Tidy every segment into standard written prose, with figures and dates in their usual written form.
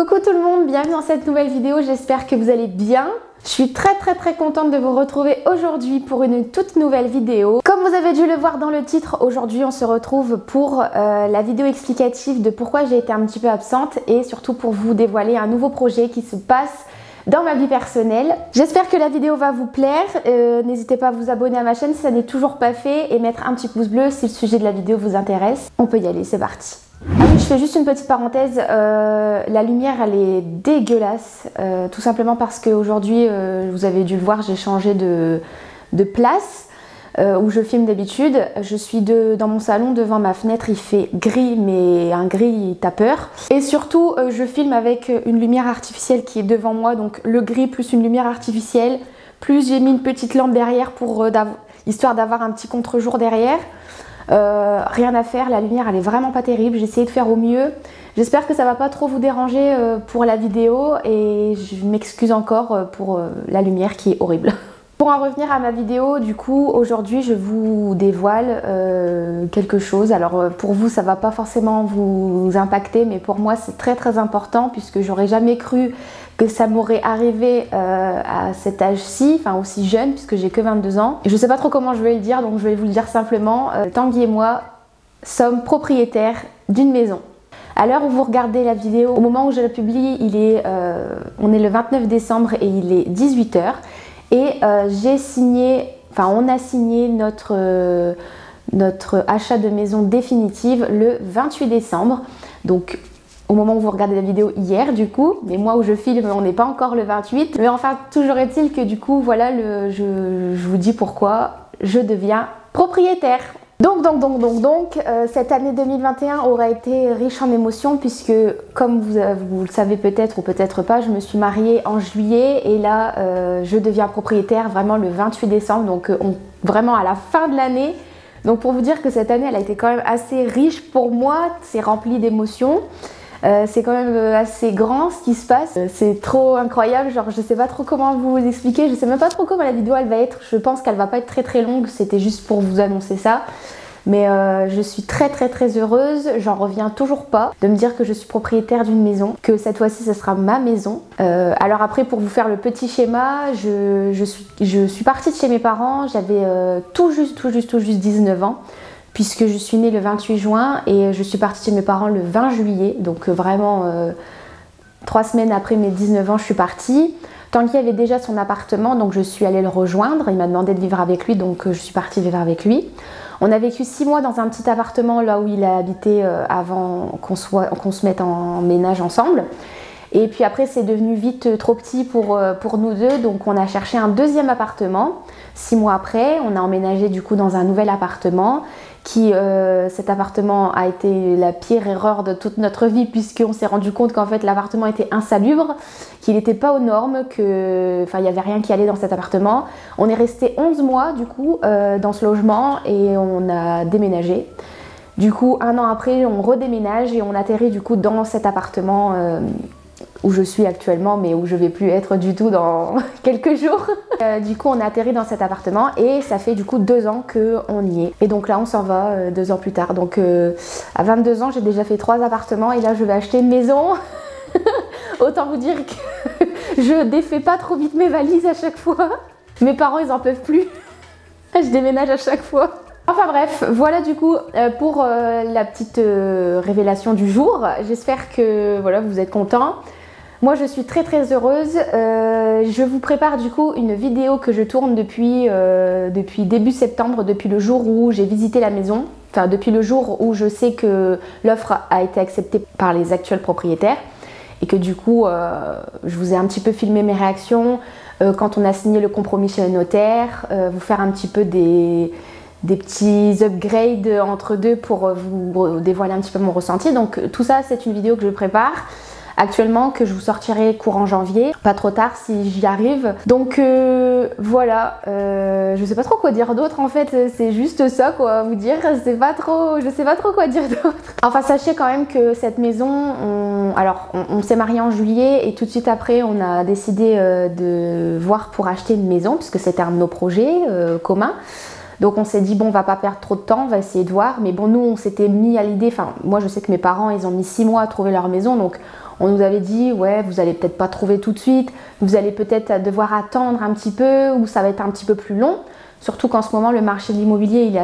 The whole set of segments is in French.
Coucou tout le monde, bienvenue dans cette nouvelle vidéo, j'espère que vous allez bien. Je suis très contente de vous retrouver aujourd'hui pour une toute nouvelle vidéo. Comme vous avez dû le voir dans le titre, aujourd'hui on se retrouve pour la vidéo explicative de pourquoi j'ai été un petit peu absente et surtout pour vous dévoiler un nouveau projet qui se passe dans ma vie personnelle. J'espère que la vidéo va vous plaire, n'hésitez pas à vous abonner à ma chaîne si ça n'est toujours pas fait et mettre un petit pouce bleu si le sujet de la vidéo vous intéresse. On peut y aller, c'est parti. Ah oui, je fais juste une petite parenthèse, la lumière elle est dégueulasse, tout simplement parce qu'aujourd'hui, vous avez dû le voir, j'ai changé de place où je filme d'habitude. Je suis dans mon salon devant ma fenêtre, il fait gris, mais un gris tapeur. Et surtout, je filme avec une lumière artificielle qui est devant moi, donc le gris plus une lumière artificielle, plus j'ai mis une petite lampe derrière pour histoire d'avoir un petit contre-jour derrière. Rien à faire, la lumière elle est vraiment pas terrible, j'ai essayé de faire au mieux. J'espère que ça va pas trop vous déranger pour la vidéo et je m'excuse encore pour la lumière qui est horrible. Pour en revenir à ma vidéo, du coup aujourd'hui je vous dévoile quelque chose. Alors pour vous ça va pas forcément vous impacter, mais pour moi c'est très important puisque j'aurais jamais cru que ça m'aurait arrivé à cet âge-ci, enfin aussi jeune puisque j'ai que 22 ans. Et je sais pas trop comment je vais le dire, donc je vais vous le dire simplement. Tanguy et moi sommes propriétaires d'une maison. À l'heure où vous regardez la vidéo, au moment où je la publie, on est le 29 décembre et il est 18 h. Et on a signé notre achat de maison définitive le 28 décembre. Donc au moment où vous regardez la vidéo hier du coup, mais moi où je filme on n'est pas encore le 28. Mais enfin toujours est-il que du coup voilà, je vous dis pourquoi je deviens propriétaire. Donc, cette année 2021 aura été riche en émotions puisque, comme vous le savez peut-être ou peut-être pas, je me suis mariée en juillet et là, je deviens propriétaire vraiment le 28 décembre, donc vraiment à la fin de l'année. Donc pour vous dire que cette année, elle a été quand même assez riche pour moi, c'est rempli d'émotions. C'est quand même assez grand ce qui se passe, c'est trop incroyable, genre je sais pas trop comment vous expliquer, je sais même pas trop comment la vidéo elle va être, je pense qu'elle va pas être très longue, c'était juste pour vous annoncer ça. Mais je suis très heureuse, j'en reviens toujours pas de me dire que je suis propriétaire d'une maison, que cette fois-ci ce sera ma maison. Alors après pour vous faire le petit schéma, je suis partie de chez mes parents, j'avais tout juste 19 ans. Puisque je suis née le 28 juin et je suis partie chez mes parents le 20 juillet, donc vraiment 3 semaines après mes 19 ans je suis partie. Tanguy avait déjà son appartement, donc je suis allée le rejoindre, il m'a demandé de vivre avec lui, donc je suis partie vivre avec lui. On a vécu 6 mois dans un petit appartement là où il a habité avant qu'on se mette en ménage ensemble. Et puis après c'est devenu vite trop petit pour nous deux, donc on a cherché un deuxième appartement. 6 mois après, on a emménagé du coup dans un nouvel appartement cet appartement a été la pire erreur de toute notre vie puisqu'on s'est rendu compte qu'en fait l'appartement était insalubre, qu'il n'était pas aux normes, il n'y avait rien qui allait dans cet appartement. On est resté 11 mois du coup dans ce logement et on a déménagé. Du coup 1 an après on redéménage et on atterrit du coup dans cet appartement où je suis actuellement mais où je vais plus être du tout dans quelques jours. Du coup on a atterri dans cet appartement et ça fait du coup 2 ans qu'on y est. Et donc là on s'en va 2 ans plus tard. Donc à 22 ans j'ai déjà fait 3 appartements et là je vais acheter une maison. Autant vous dire que je défais pas trop vite mes valises à chaque fois. Mes parents ils en peuvent plus. Je déménage à chaque fois. Enfin bref, voilà du coup pour la petite révélation du jour. J'espère que voilà, vous êtes contents. Moi je suis très heureuse. Je vous prépare du coup une vidéo que je tourne depuis début septembre, depuis le jour où j'ai visité la maison. Enfin depuis le jour où je sais que l'offre a été acceptée par les actuels propriétaires. Et que du coup je vous ai un petit peu filmé mes réactions quand on a signé le compromis chez le notaire. Vous faire un petit peu des petits upgrades entre deux pour vous dévoiler un petit peu mon ressenti. Donc tout ça c'est une vidéo que je prépare actuellement, que je vous sortirai courant janvier, pas trop tard si j'y arrive. Donc voilà, je sais pas trop quoi dire d'autre en fait, c'est juste ça quoi, vous dire, je sais pas trop quoi dire d'autre. Enfin sachez quand même que cette maison, on s'est marié en juillet et tout de suite après on a décidé de voir pour acheter une maison puisque c'était un de nos projets communs. Donc on s'est dit bon, on va pas perdre trop de temps, on va essayer de voir. Mais bon, nous on s'était mis à l'idée, enfin moi je sais que mes parents ils ont mis 6 mois à trouver leur maison, donc On nous avait dit, ouais, vous allez peut-être pas trouver tout de suite, vous allez peut-être devoir attendre un petit peu ou ça va être un petit peu plus long. Surtout qu'en ce moment, le marché de l'immobilier, il est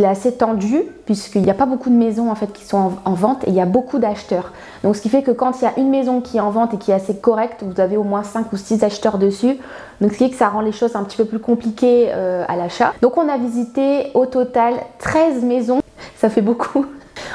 assez tendu puisqu'il n'y a pas beaucoup de maisons en fait qui sont en vente et il y a beaucoup d'acheteurs. Donc ce qui fait que quand il y a une maison qui est en vente et qui est assez correcte, vous avez au moins 5 ou 6 acheteurs dessus. Donc ce qui fait que ça rend les choses un petit peu plus compliquées à l'achat. Donc on a visité au total 13 maisons, ça fait beaucoup.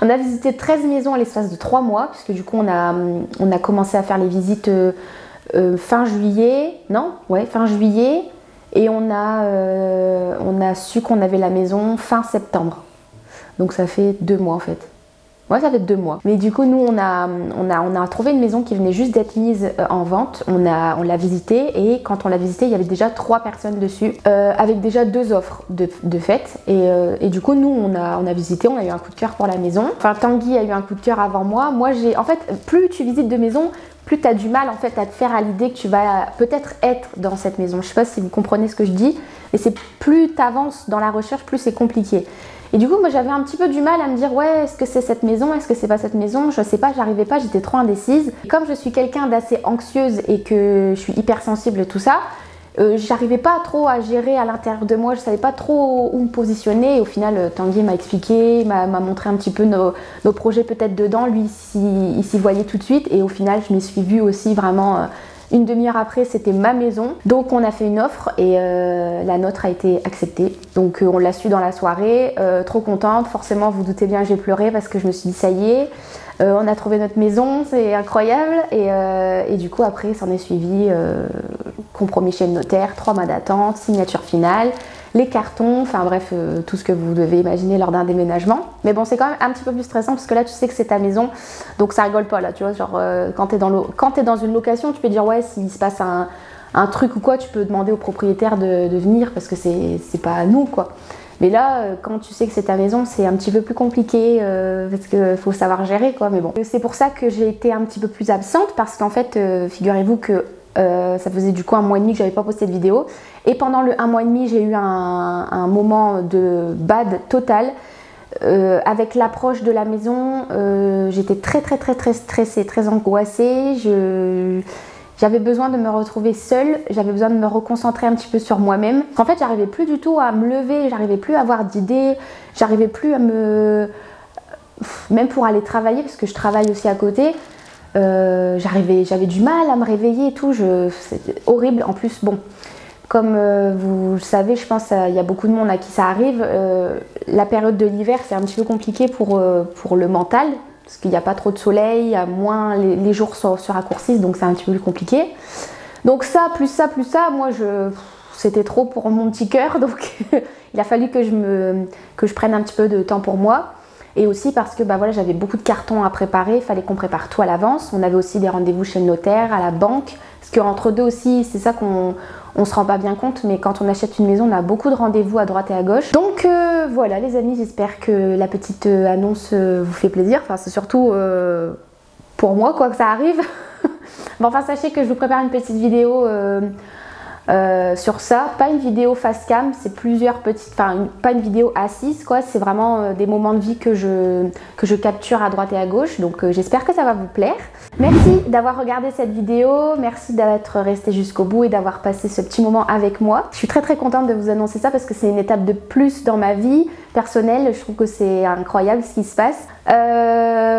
On a visité 13 maisons à l'espace de 3 mois puisque du coup on a commencé à faire les visites fin juillet, fin juillet. Et on a su qu'on avait la maison fin septembre. Donc ça fait 2 mois en fait. Ouais, ça fait 2 mois. Mais du coup, nous, on a trouvé une maison qui venait juste d'être mise en vente. On l'a visitée et quand on l'a visitée, il y avait déjà 3 personnes dessus, avec déjà 2 offres de fait. Et du coup, nous, on a visité, on a eu un coup de cœur pour la maison. Enfin, Tanguy a eu un coup de cœur avant moi. Moi, en fait, plus tu visites de maisons, plus tu as du mal en fait à te faire à l'idée que tu vas peut-être être dans cette maison. Je sais pas si vous comprenez ce que je dis, mais c'est plus tu avances dans la recherche, plus c'est compliqué. Et du coup, moi j'avais un petit peu du mal à me dire ouais, est-ce que c'est cette maison, est-ce que c'est pas cette maison, je sais pas, j'arrivais pas, j'étais trop indécise. Et comme je suis quelqu'un d'assez anxieuse et que je suis hypersensible et tout ça, j'arrivais pas trop à gérer à l'intérieur de moi, je savais pas trop où me positionner. Et au final, Tanguy m'a expliqué, m'a montré un petit peu nos projets peut-être dedans. Lui, il s'y voyait tout de suite. Et au final, je m'y suis vue aussi vraiment une demi-heure après, c'était ma maison. Donc on a fait une offre et la nôtre a été acceptée. Donc on l'a su dans la soirée, trop contente. Forcément, vous doutez bien, j'ai pleuré parce que je me suis dit ça y est. On a trouvé notre maison, c'est incroyable. Et du coup, après, s'en est suivi compromis chez le notaire, 3 mois d'attente, signature finale, les cartons, enfin bref, tout ce que vous devez imaginer lors d'un déménagement. Mais bon, c'est quand même un petit peu plus stressant parce que là, tu sais que c'est ta maison, donc ça rigole pas là, tu vois. Genre, quand t'es dans une location, tu peux dire ouais, s'il se passe un truc ou quoi, tu peux demander au propriétaire de venir parce que c'est pas à nous, quoi. Mais là, quand tu sais que c'est ta maison, c'est un petit peu plus compliqué parce qu'il faut savoir gérer, quoi. Mais bon, c'est pour ça que j'ai été un petit peu plus absente parce qu'en fait, figurez-vous que ça faisait du coup 1 mois et demi que j'avais pas posté de vidéo. Et pendant le 1 mois et demi, j'ai eu un moment de bad total. Avec l'approche de la maison, j'étais très stressée, très angoissée. J'avais besoin de me retrouver seule, j'avais besoin de me reconcentrer un petit peu sur moi-même. En fait, j'arrivais plus du tout à me lever, j'arrivais plus à avoir d'idées, j'arrivais plus à même pour aller travailler, parce que je travaille aussi à côté, j'avais du mal à me réveiller et tout, c'était horrible. En plus, bon, comme vous le savez, je pense qu'il y a beaucoup de monde à qui ça arrive, la période de l'hiver, c'est un petit peu compliqué pour le mental. Parce qu'il n'y a pas trop de soleil, il y a moins, les jours se raccourcissent, donc c'est un petit peu plus compliqué. Donc ça, plus ça, moi c'était trop pour mon petit cœur, donc il a fallu que je prenne un petit peu de temps pour moi. Et aussi parce que bah, voilà, j'avais beaucoup de cartons à préparer, il fallait qu'on prépare tout à l'avance. On avait aussi des rendez-vous chez le notaire, à la banque, parce qu'entre deux aussi, c'est ça qu'on ne se rend pas bien compte, mais quand on achète une maison, on a beaucoup de rendez-vous à droite et à gauche. Donc voilà les amis, j'espère que la petite annonce vous fait plaisir. Enfin, c'est surtout pour moi quoi que ça arrive. Bon, enfin, sachez que je vous prépare une petite vidéo sur ça, pas une vidéo face cam, c'est plusieurs petites, enfin pas une vidéo assise quoi, c'est vraiment des moments de vie que je capture à droite et à gauche, donc j'espère que ça va vous plaire. Merci d'avoir regardé cette vidéo, merci d'être resté jusqu'au bout et d'avoir passé ce petit moment avec moi. Je suis très contente de vous annoncer ça parce que c'est une étape de plus dans ma vie personnelle, je trouve que c'est incroyable ce qui se passe.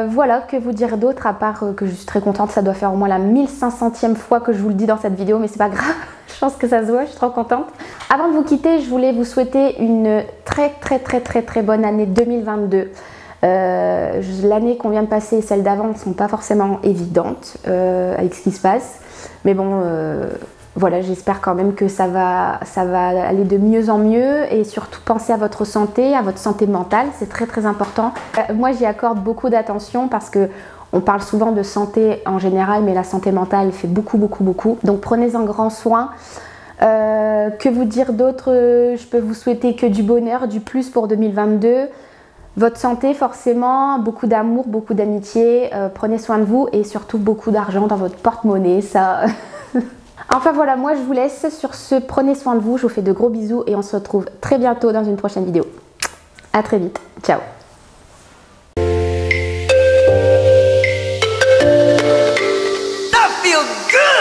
Voilà, que vous dire d'autre à part que je suis très contente, ça doit faire au moins la 1500e fois que je vous le dis dans cette vidéo, mais c'est pas grave. Je pense que ça se voit, je suis trop contente. Avant de vous quitter, je voulais vous souhaiter une très bonne année 2022. L'année qu'on vient de passer et celle d'avant ne sont pas forcément évidentes avec ce qui se passe. Mais bon, voilà, j'espère quand même que ça va aller de mieux en mieux et surtout pensez à votre santé mentale, c'est très important. Moi, j'y accorde beaucoup d'attention parce que on parle souvent de santé en général, mais la santé mentale fait beaucoup. Donc prenez-en grand soin. Que vous dire d'autre? Je peux vous souhaiter que du bonheur, du plus pour 2022. Votre santé forcément, beaucoup d'amour, beaucoup d'amitié. Prenez soin de vous et surtout beaucoup d'argent dans votre porte-monnaie. Ça. Enfin voilà, moi je vous laisse sur ce. Prenez soin de vous, je vous fais de gros bisous et on se retrouve très bientôt dans une prochaine vidéo. À très vite, ciao. good!